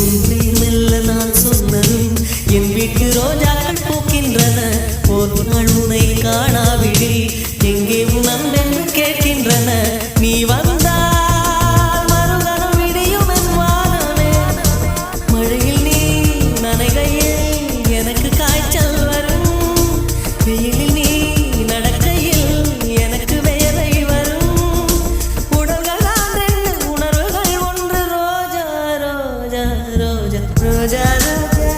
மெல்ல நான் சொன்னதும் என் வீட்டு ரோஜாக்கள் பூக்கின்றன. ஒரு நாள் உனை காணாவிடில் எங்கே உன் அன்பென்று கேட்கின்றன. நீ வந்தால் மறுகணம் விடியும் என் வானமே. மழையில் நீ நனைகையில் எனக்கு காய்ச்சல் வரும். வெயிலில் நீ நடக்கையில் எனக்கு வேலை வரும். உடல்கள் தான் ரெண்டு, உணர்வுகள் ஒன்று. ரோஜா ரோஜா ரோஜா ரோஜா ரோஜா